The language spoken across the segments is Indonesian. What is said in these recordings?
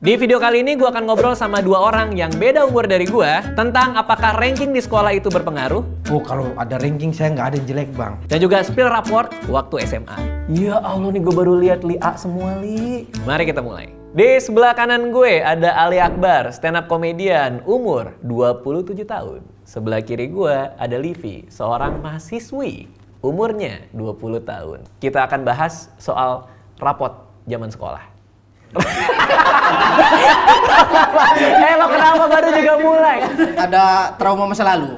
Di video kali ini gue akan ngobrol sama dua orang yang beda umur dari gue tentang apakah ranking di sekolah itu berpengaruh. Oh, kalau ada ranking saya nggak ada yang jelek, Bang. Dan juga spill raport waktu SMA. Ya Allah nih, gue baru lihat Li A semua, Li. Mari kita mulai. Di sebelah kanan gue ada Ali Akbar, stand up komedian, umur 27 tahun. Sebelah kiri gue ada Livi, seorang mahasiswi, umurnya 20 tahun. Kita akan bahas soal rapot zaman sekolah. Lo kenapa baru juga mulai? Ada trauma masa lalu.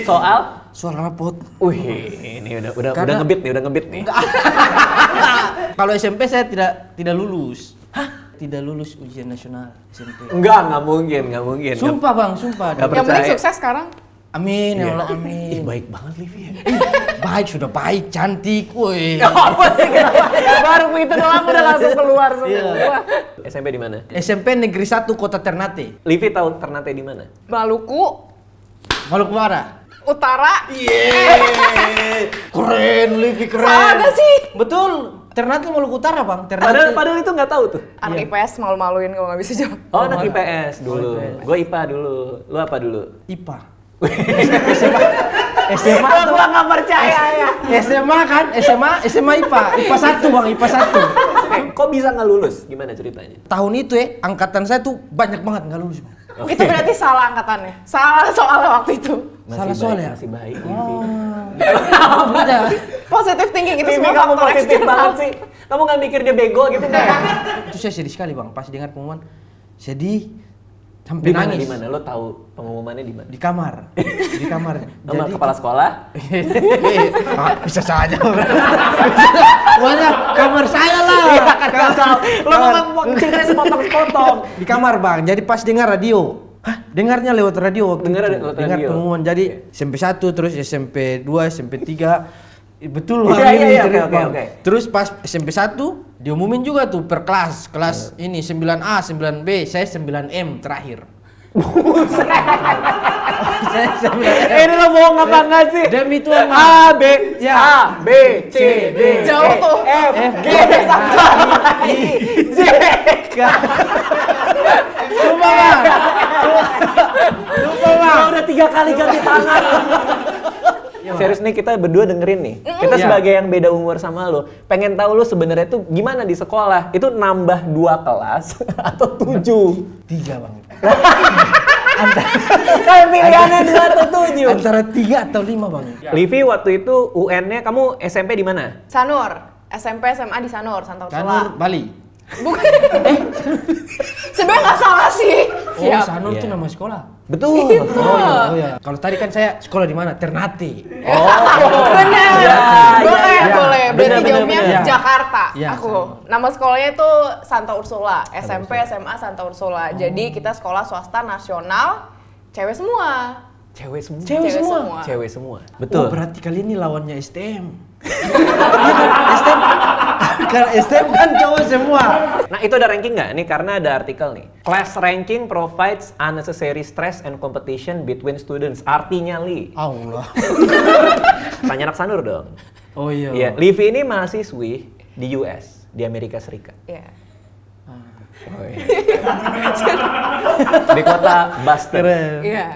Soal rapot. Wih, ini udah ngebit nih. Kalau SMP saya tidak lulus. Hah? Tidak lulus ujian nasional SMP. Nggak mungkin. Sumpah, Bang, sumpah. Nggak Yang penting percaya. sukses sekarang. Amin, ya Iya. Allah, amin. Baik banget Livi. Baik, sudah baik, cantik, woi. Apa sih? Baru itu doang udah langsung keluar semua. Iya. SMP di mana? SMP Negeri 1 Kota Ternate. Livi tahu Ternate di mana? Maluku, Maluku Utara. Utara. Keren, Livi keren. Salah nggak sih? Betul. Ternate Maluku Utara, Bang. Ternate. Padahal itu nggak tahu tuh. Anak IPS malu-maluin kalau nggak bisa jawab. Oh, anak IPS dulu. Gue IPA dulu. Lu apa dulu? IPA. SMA tuh Gua nggak percaya ya. SMA kan? SMA IPA. IPA 1, Bang, IPA 1. Kok bisa nggak lulus? Gimana ceritanya? Tahun itu angkatan saya tuh banyak banget nggak lulus, Bang. Itu berarti salah angkatannya. Salah soalnya waktu itu. Salah soal ya? Masih baik. Udah. Positive thinking itu Livi, semua kamu faktor positif eksternal. banget sih. Kamu nggak mikir dia bego gitu nggak? Itu saya sedih sekali, Bang, pas dengar pengumuman. Sedih sampai Di mana? nangis. Di mana? Lo tahu pengumumannya di mana? Di kamar. Di kamar. Sama kepala sekolah? Bisa saja. Pokoknya kamar saya lah. Lo ngomong ceritanya sepotong-sepotong. Di kamar, Bang. Jadi pas dengar radio. Hah? Dengarnya lewat radio waktu Dengar itu. lewat Dengar radio. pengumuman. Jadi SMP 1, terus SMP 2, SMP 3. Betul, Bang. Iya, Ini iya, serius, oke, Bang. oke. Terus pas SMP 1 diumumin juga tuh per kelas. Kelas ini 9A, 9B, saya 9M terakhir. Saya 9M. Ini lo bohong apa nggak sih? Demi Tuhan, Bang. A, B, Ya. A, B, C, D, Jauh E, tuh. F, G, I, J, K. Lupa, Bang. Lupa, Bang. Lo udah 3 kali ganti tangan. Serius nih, kita berdua dengerin nih. Kita Iya. sebagai yang beda umur sama lo, pengen tahu lo sebenarnya tuh gimana di sekolah? Itu nambah 2 kelas atau 7? 3, Bang. Kayak pilihannya 2 atau 7. Antara 3 atau 5, Bang. Livi waktu itu UN-nya kamu SMP di mana? Sanur, SMP SMA di Sanur, Santa Ursula. Sanur, Bali. Bukan. Sebenarnya nggak salah sih. Oh, Siap. Sanur itu Iya. nama sekolah. Betul. Oh iya. Kalau tadi kan saya sekolah di mana? Ternate. Benar. Ya, Boleh, ya. boleh. Berarti Benar, jawabnya benar. Jakarta. Ya, Aku. sama. Nama sekolahnya itu Santa Ursula. SMP, SMA Santa Ursula. Jadi kita sekolah swasta nasional, cewek semua. Cewek semua. Cewek semua. Cewek semua. Betul. Oh, berarti kali ini lawannya STM. Iya kan? STM. Kalau STM kan cowok semua. Nah, itu ada ranking nggak? Nih karena ada artikel nih. Class ranking provides unnecessary stress and competition between students. Artinya, Li. Allah. Tanya anak Sanur dong. Oh iya. Iya, Livi ini mahasiswi di US, di Amerika Serikat. Iya. Oh, iya. Di kota Boston. Keren. Iya.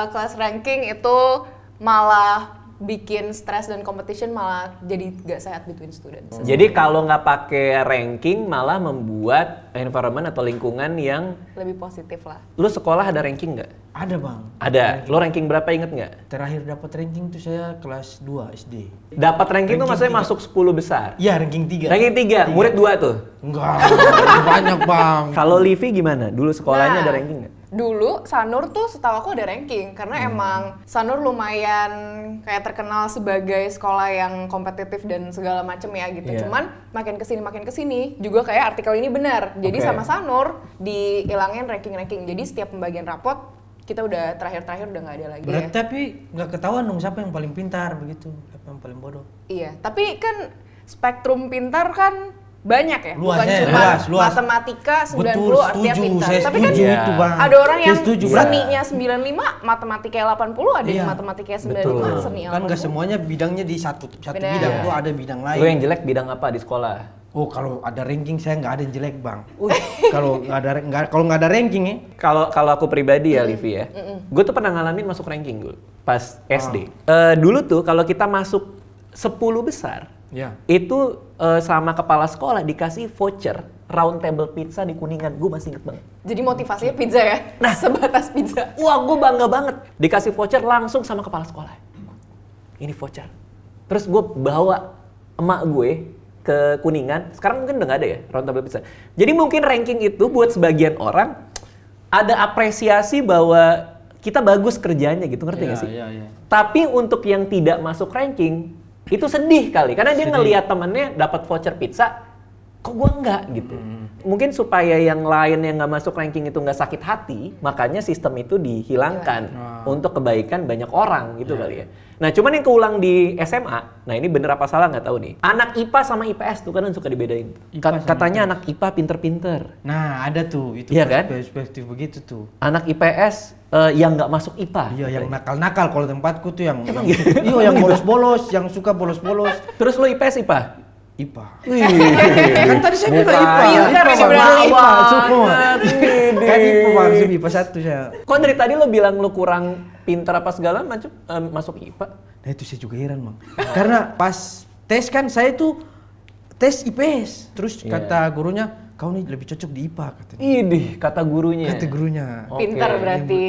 Kelas ranking itu malah bikin stres dan competition malah jadi gak sehat between students. Jadi kalau nggak pakai ranking malah membuat environment atau lingkungan yang Lebih positif lah. lu sekolah ada ranking nggak? Ada, Bang. Ada. Lu ranking berapa inget nggak? Terakhir dapat ranking tuh saya kelas 2 SD. Dapat ranking tuh maksudnya masuk 10 besar. Iya, ranking 3. Ranking 3, murid 2 tuh. Enggak, banyak, Bang. Kalau Livi gimana? Dulu sekolahnya Nah. ada ranking nggak? Dulu Sanur tuh setahu aku ada ranking karena emang Sanur lumayan kayak terkenal sebagai sekolah yang kompetitif dan segala macem ya gitu. Iya. Cuman makin kesini juga kayak artikel ini benar. Jadi Oke. sama Sanur dihilangin ranking-ranking. Jadi setiap pembagian rapot kita udah terakhir udah nggak ada lagi. Berarti Ya. tapi nggak ketahuan dong siapa yang paling pintar begitu, siapa yang paling bodoh. Iya, tapi kan spektrum pintar kan banyak ya, Luas, bukan ya, cuma luas. matematika 90 Betul, artinya setuju, pintar. saya Tapi kan setuju itu, Bang. ada orang Saya yang setuju, Bang. seninya 95, matematika 80, ada yang Iya. matematika 95, Betul. seni Kan nggak 80. semuanya bidangnya di satu Benar. bidang tuh ada bidang lain. Lu yang jelek bidang apa di sekolah? Oh, kalau ada ranking saya nggak ada yang jelek, Bang. Kalau nggak ada ranking ya. Kalau aku pribadi ya, Livi ya. Gue tuh pernah ngalamin masuk ranking gue pas SD. Dulu tuh kalau kita masuk 10 besar, Ya. itu sama kepala sekolah dikasih voucher round table pizza di Kuningan. Gue masih inget banget. Jadi motivasinya pizza ya? Nah, sebatas pizza. Wah, gue bangga banget. Dikasih voucher langsung sama kepala sekolah. Ini voucher. Terus gue bawa emak gue ke Kuningan. Sekarang mungkin udah nggak ada ya round table pizza. Jadi mungkin ranking itu buat sebagian orang ada apresiasi bahwa kita bagus kerjanya gitu, ngerti nggak sih? Iya. Tapi untuk yang tidak masuk ranking itu sedih kali karena dia ngelihat temennya dapat voucher pizza, kok gua enggak gitu. Mungkin supaya yang lain yang nggak masuk ranking itu nggak sakit hati, makanya sistem itu dihilangkan untuk kebaikan banyak orang gitu kali ya. Nah, cuman yang keulang di SMA, nah ini bener apa salah nggak tahu nih. Anak IPA sama IPS tuh kan suka dibedain. Katanya anak IPA pinter-pinter. Nah, ada tuh itu Iya kan? perspektif begitu tuh. Anak IPS yang nggak masuk IPA. Iya, yang nakal-nakal kalau tempatku tuh yang yang bolos-bolos, yang suka bolos-bolos. Terus lo IPS IPA? IPA. Kan tadi saya bilang IPA. Pintar ini berarti. IPA semua. Kan IPA maksud IPA 1 saya. Kok dari tadi lo bilang lo kurang pintar apa segala macam masuk IPA? Nah itu saya juga heran, Bang. Karena pas tes kan saya tuh tes IPS. Terus kata gurunya, kau nih lebih cocok di IPA katanya. Idih, kata gurunya. Kata gurunya. Pintar Oke. berarti.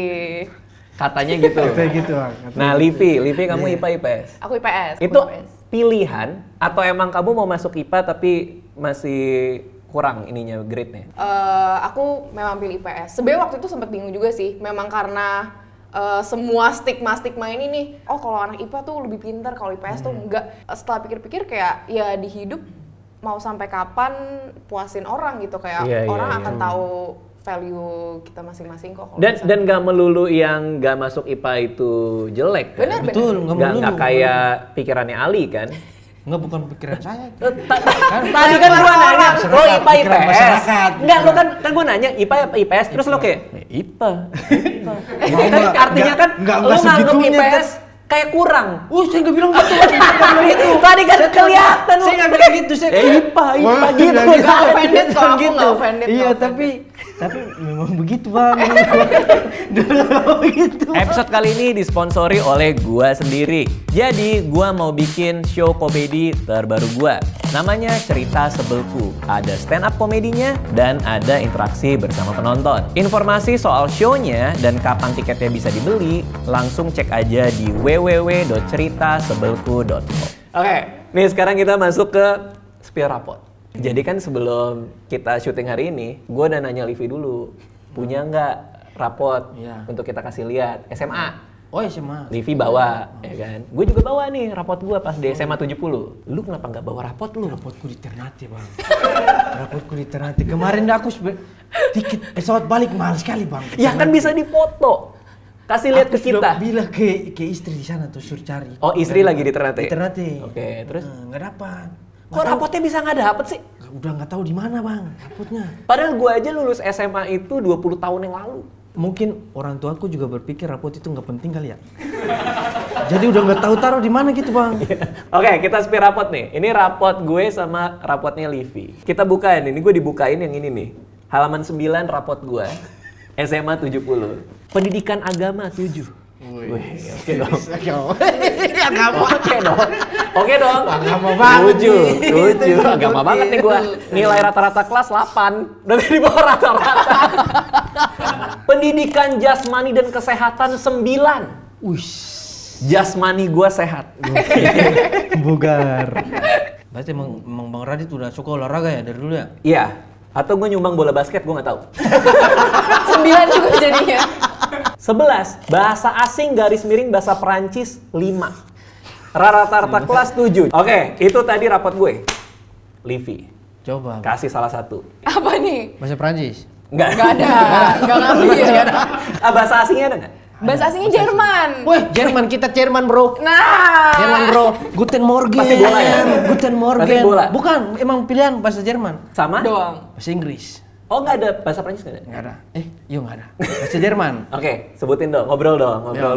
Katanya gitu. Kayak gitu, Bang. Nah, Livi kamu IPA IPS. Aku IPS. Itu aku IPS. pilihan atau emang kamu mau masuk IPA tapi masih kurang ininya grade-nya? Aku memang pilih IPS. Sebenarnya waktu itu sempat bingung juga sih. Memang karena semua stigma ini nih, oh kalau anak IPA tuh lebih pintar, kalau IPS tuh enggak. Setelah pikir-pikir kayak ya di hidup mau sampai kapan puasin orang gitu, kayak orang akan tahu value kita masing-masing kok. Dan nggak melulu yang nggak masuk IPA itu jelek kan? Benar. Betul, Nggak kayak pikirannya Ali kan? Enggak, bukan pikiran saya. Tadi kan gua nanya, lo IPA pikiran IPS? masyarakat. Enggak, lo kan gua nanya IPA apa IPS, terus lo kayak IPA. Artinya kan lo nganggep IPS kayak kurang. Saya nggak bilang gitu. Tadi kan kelihatan. Saya nggak bilang gitu. Saya IPA gitu. Nggak offended kalau aku nggak offended. Iya, nggak tapi memang begitu, Bang. Begitu. Episode kali ini disponsori oleh gua sendiri. Jadi gua mau bikin show komedi terbaru gua. Namanya Cerita Sebelku. Ada stand up komedinya dan ada interaksi bersama penonton. Informasi soal show-nya dan kapan tiketnya bisa dibeli, langsung cek aja di www.ceritasebelku.com. Oke, nih sekarang kita masuk ke spill rapot. Jadi kan sebelum kita syuting hari ini, gue udah nanya Livi dulu, punya nggak rapot untuk kita kasih lihat SMA? Oh, SMA. Livi bawa, ya kan? Gue juga bawa nih rapot gue pas di SMA 70. Lu kenapa nggak bawa rapot lu? Rapotku di Ternate, Bang. Rapotku di Ternate. Kemarin aku tiket pesawat balik mahal sekali, Bang. Ya kan bisa difoto. Kasih lihat ke kita. Aku bilang ke istri di sana tuh suruh cari. Oh, istri lagi di Ternate? Di Ternate. Oke, terus? Nggak dapat. Kok rapotnya bisa nggak dapet sih? Udah nggak tahu di mana, Bang, rapotnya. Padahal gue aja lulus SMA itu 20 tahun yang lalu. Mungkin orang tuaku juga berpikir rapot itu nggak penting kali ya. Jadi udah nggak tahu taruh di mana gitu, Bang. Oke, kita spill rapot nih. Ini rapot gue sama rapotnya Livi. Kita bukain, ini gue dibukain yang ini nih. Halaman 9 rapot gue. SMA 70. Pendidikan agama 7. Oke dong. Oke dong. Agama banget. 7. Agama banget nih gua. Nilai rata-rata kelas 8. Berarti di bawah rata-rata. Pendidikan jasmani dan kesehatan 9. Wih. Jasmani gua sehat. Bugar. Berarti emang Bang Radit udah suka olahraga ya dari dulu ya? Iya. Atau gue nyumbang bola basket, gue nggak tahu. 9 juga jadinya. 11. Bahasa asing garis miring bahasa Perancis 5. Rata-rata kelas 7. Oke, itu tadi rapot gue. Livi, Coba. kasih salah satu. Apa nih? Bahasa Prancis. Enggak. Nggak ada. Nggak ngambil. Bahasa asingnya ada nggak? Bahasa asingnya Jerman. Weh, Jerman, kita Jerman, Bro. Nah. Jerman, Bro. Guten Morgen. Pasti bola ya? Guten Morgen. Pasti bola. Bukan, emang pilihan bahasa Jerman. Sama? Doang. Bahasa Inggris. Oh nggak ada bahasa Prancis nggak ada? Nggak ada. Iya nggak ada. Bahasa Jerman. Oke, sebutin dong, ngobrol dong. Ya.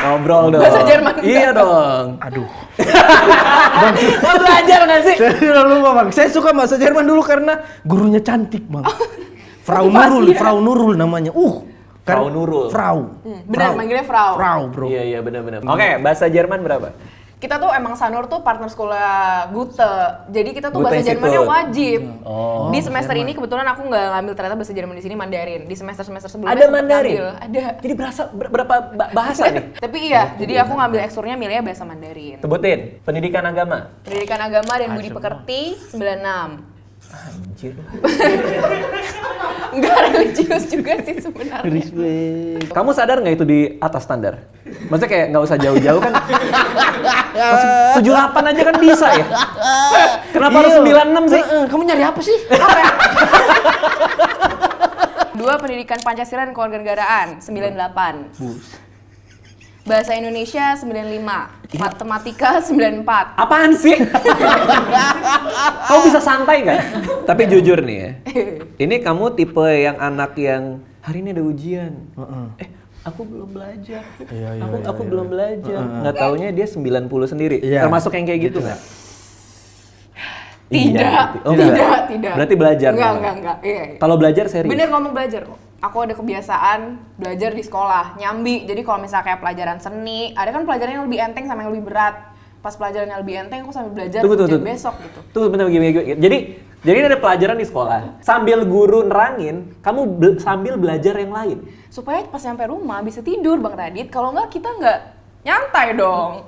Ngobrol dong. Bahasa Jerman. Iya dong. Aduh. Mau belajar nggak sih? Saya udah lupa bang. Saya suka bahasa Jerman dulu karena gurunya cantik bang. Frau Nurul, Frau Nurul namanya. Frau Nurul. Frau. Benar, manggilnya Frau. Frau bro. Iya benar-benar. Oke, bahasa Jerman berapa? Kita tuh emang Sanur tuh partner sekolah Gute. Jadi kita tuh Gute bahasa Jermannya Institut. wajib. Oh, Di semester ini kebetulan aku nggak ngambil ternyata bahasa Jerman di sini Mandarin. Di semester-semester sebelumnya Ada sempet Mandarin? ngambil. Ada. Jadi berapa bahasa nih? Tapi iya, jadi aku ngambil eksurnya milihnya bahasa Mandarin. Sebutin, pendidikan agama. Pendidikan agama dan budi pekerti 96. Anjir. Enggak religius juga sih sebenarnya. Kamu sadar nggak itu di atas standar? Maksudnya kayak nggak usah jauh-jauh kan? 78 aja kan bisa ya? Kenapa harus 96 sih? Kamu nyari apa sih? 2 pendidikan Pancasila dan kewarganegaraan 98. Bahasa Indonesia 95. Matematika 94. Apaan sih? Kamu bisa santai kan? Tapi jujur nih ya, ini kamu tipe yang anak yang hari ini ada ujian. Aku belum belajar. Aku belum belajar. Nggak taunya dia 90 sendiri. Iya. Termasuk yang kayak gitu nggak? Tidak. Iya, oh, Tidak. Berarti belajar. Enggak. Iya. Kalau belajar serius. Bener ngomong belajar kok. Aku ada kebiasaan belajar di sekolah, nyambi. Jadi kalau misalnya kayak pelajaran seni, ada kan pelajaran yang lebih enteng sama yang lebih berat. Pas pelajaran yang lebih enteng, aku sambil belajar Tunggu. besok gitu. Tuh bener gini. Jadi ini ada pelajaran di sekolah. Sambil guru nerangin, kamu sambil belajar yang lain. Supaya pas nyampe rumah bisa tidur Bang Radit. Kalau nggak kita nggak nyantai dong.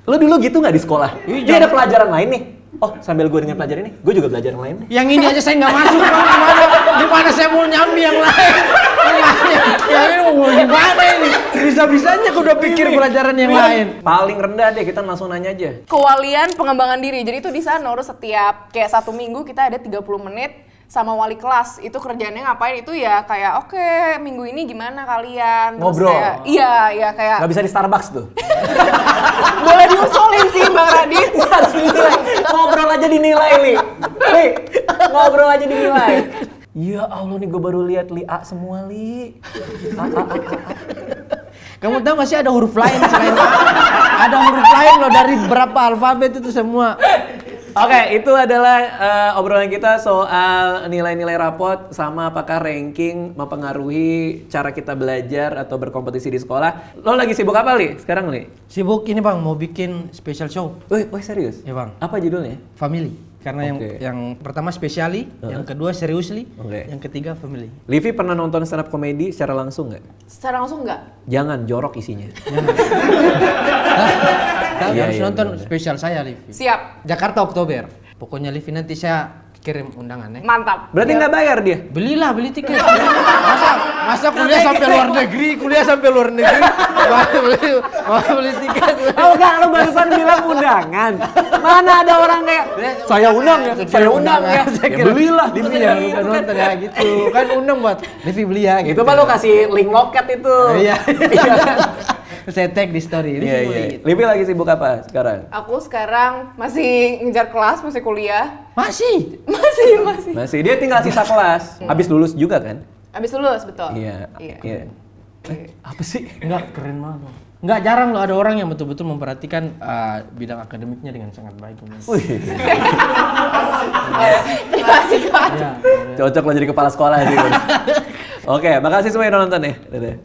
Lo dulu gitu nggak di sekolah? Dia ada pelajaran lain nih. Oh, sambil gue dengan pelajaran ini, gue juga belajar yang lain nih. Yang ini aja saya nggak masuk bang. Gimana saya mau nyambi yang lain? Yang ini gimana ini? Bisa-bisanya aku udah pikir pelajaran yang lain. Paling rendah deh, kita langsung nanya aja. Kewalian pengembangan diri. Jadi itu di Sanur setiap kayak 1 minggu kita ada 30 menit sama wali kelas. Itu kerjaannya ngapain? Itu ya kayak oke, minggu ini gimana kalian? Terus Ngobrol. kayak, iya kayak Gak bisa di Starbucks tuh. boleh diusulin sih Bang Radit. Harus dinilai. Ngobrol aja dinilai nih. Nih, ngobrol aja dinilai. Ya Allah nih gue baru lihat Li A semua Li. Kamu tahu nggak sih ada huruf lain selain A? Ada huruf lain loh dari berapa alfabet itu semua. Oke, itu adalah obrolan kita soal nilai-nilai rapot sama apakah ranking mempengaruhi cara kita belajar atau berkompetisi di sekolah. Lo lagi sibuk apa Li sekarang Li? Sibuk ini bang, mau bikin special show. Wih serius? Ya bang. Apa judulnya? Family. Karena Oke. yang pertama specially, yang kedua seriously, Oke. yang ketiga family. Livi pernah nonton stand up comedy secara langsung nggak? Secara langsung nggak? Jangan jorok isinya. Tapi Iya, harus iya, nonton bener. spesial saya Livi. Siap. Jakarta Oktober. Pokoknya Livi nanti saya kirim undangannya. Mantap. Berarti nggak bayar dia? Beli tiket. Masa kuliah sampai luar negeri, beli tiket. Oh enggak, lo barusan bilang undangan. Mana ada orang kayak saya undang ya. Saya Ya kira belilah. Livi jangan lupa nonton ya gitu. Kan undang buat Livi beli ya gitu. Itu mah lo kasih link loket itu. Iya. Saya tag di story. Livi Iya, beli iya. gitu. Livi lagi sibuk apa sekarang? Aku sekarang masih ngejar kelas, masih kuliah. Masih. Masih. Masih, dia tinggal sisa kelas. Habis lulus juga kan? Abis lulus, betul. Iya. Apa sih? Enggak, keren banget. Enggak jarang loh ada orang yang betul-betul memperhatikan bidang akademiknya dengan sangat baik. Wih, Terima kasih Kak. Iya. cocok lo jadi kepala sekolah sih. Oke, makasih semua yang udah nonton ya. Dadah.